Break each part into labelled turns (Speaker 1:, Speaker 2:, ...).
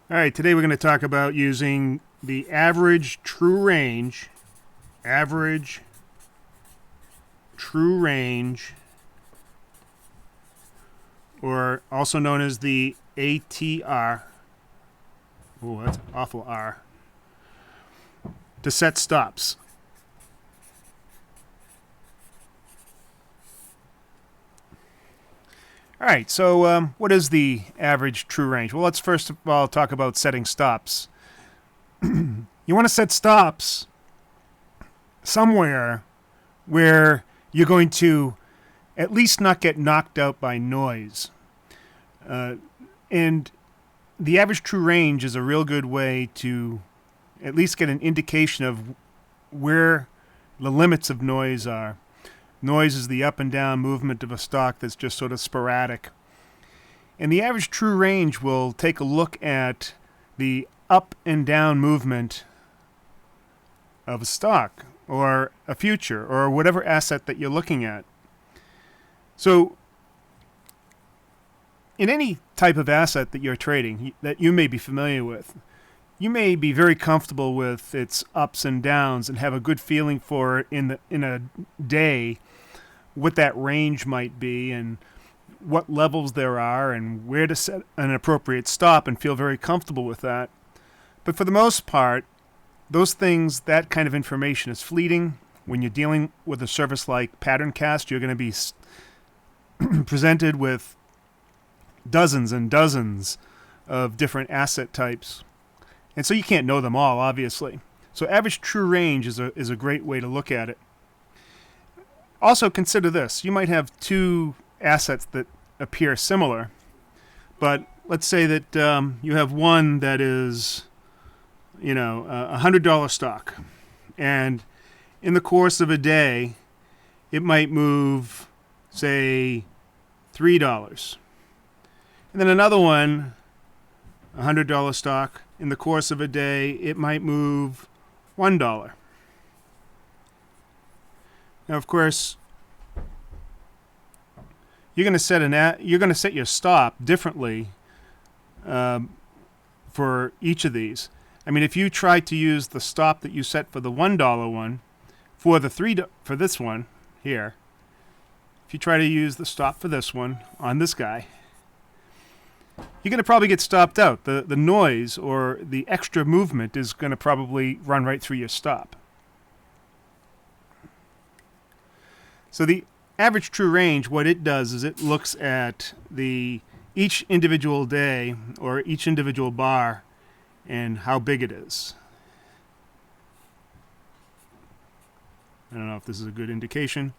Speaker 1: All right, today we're going to talk about using the average true range, or also known as the ATR. Oh, that's an awful R. To set stops. All right, so what is the average true range? Well, let's first of all talk about setting stops. You want to set stops somewhere where you're going to at least not get knocked out by noise. And the average true range is a real good way to at least get an indication of where the limits of noise are. Noise is the up and down movement of a stock that's just sort of sporadic. And the average true range will take a look at the up and down movement of a stock or a future or whatever asset that you're looking at. So in any type of asset that you're trading that you may be familiar with, you may be very comfortable with its ups and downs and have a good feeling for it in a day, what that range might be and what levels there are and where to set an appropriate stop and feel very comfortable with that. But for the most part, those things, that kind of information is fleeting. When you're dealing with a service like PatternCast, you're going to be presented with dozens and dozens of different asset types. And so you can't know them all, obviously. So average true range is a great way to look at it. Also consider this. You might have two assets that appear similar, but let's say that you have one that is, a $100 stock. And in the course of a day, it might move, say, $3. And then another one, a $100 stock, in the course of a day, it might move $1. Now, of course, you're going to set your stop differently for each of these. I mean, if you try to use the stop that you set for the $1 one for this one here, if you try to use the stop for this one on this guy, you're going to probably get stopped out. The noise or the extra movement is going to probably run right through your stop. So the average true range, what it does is it looks at each individual day or each individual bar and how big it is. I don't know if this is a good indication,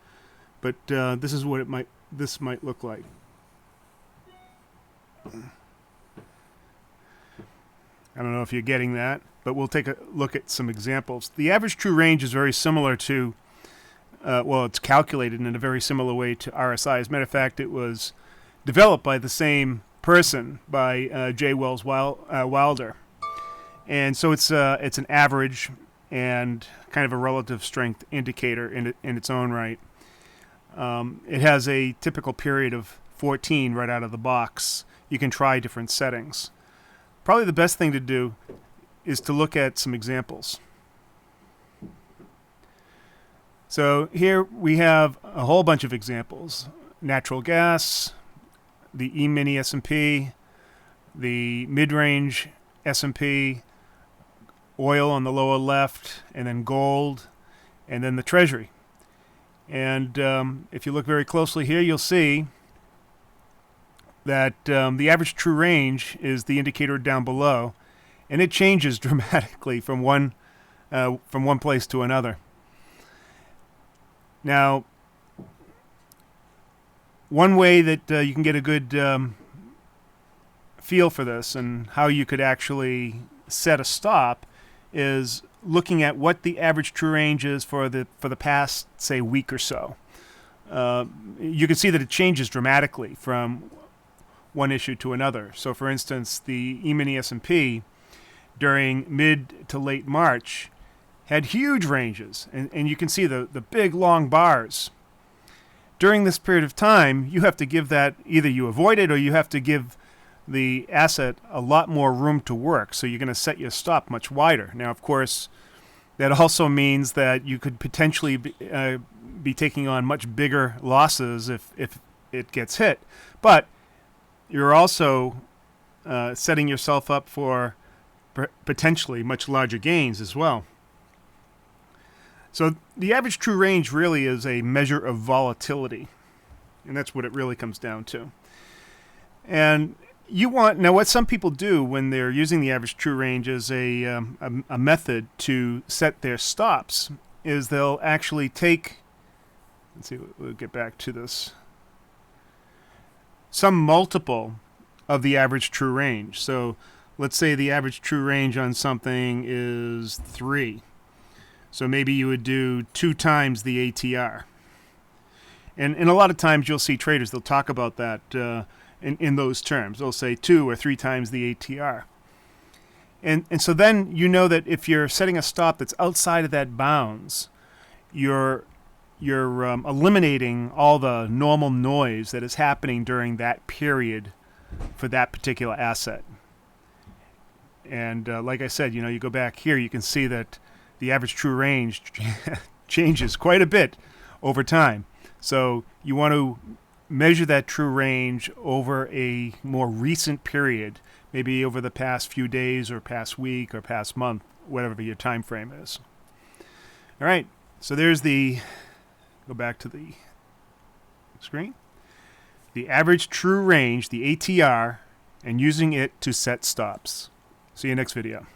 Speaker 1: but this is what this might look like. I don't know if you're getting that, but we'll take a look at some examples. The average true range is very similar to it's calculated in a very similar way to RSI. As a matter of fact, it was developed by the same person, by J. Wells Wilder. And so it's an average and kind of a relative strength indicator in its own right. It has a typical period of 14 right out of the box. You can try different settings. Probably the best thing to do is to look at some examples. So here we have a whole bunch of examples. Natural gas, the E-mini S&P, the mid-range S&P, oil on the lower left, and then gold, and then the Treasury. And if you look very closely here, you'll see that the average true range is the indicator down below, and it changes dramatically from one place to another. Now, one way that you can get a good feel for this and how you could actually set a stop is looking at what the average true range is for the past, say, week or so. You can see that it changes dramatically from one issue to another. So, for instance, the E-mini S&P during mid to late March had huge ranges, and you can see the big long bars. During this period of time, you have to give that, either you avoid it or you have to give the asset a lot more room to work, so you're going to set your stop much wider. Now, of course, that also means that you could potentially be taking on much bigger losses if it gets hit. But you're also setting yourself up for potentially much larger gains as well. So the average true range really is a measure of volatility, and that's what it really comes down to. And now what some people do when they're using the average true range as a method to set their stops is they'll actually take, let's see, we'll get back to this, some multiple of the average true range. So let's say the average true range on something is 3. So maybe you would do 2 times the ATR. And a lot of times you'll see traders, they'll talk about that in those terms. They'll say 2 or 3 times the ATR. And so then you know that if you're setting a stop that's outside of that bounds, you're eliminating all the normal noise that is happening during that period for that particular asset. And like I said, you go back here, you can see that the average true range changes quite a bit over time. So you want to measure that true range over a more recent period, maybe over the past few days or past week or past month, whatever your time frame is. All right, so there's go back to the screen. The average true range, the ATR, and using it to set stops. See you next video.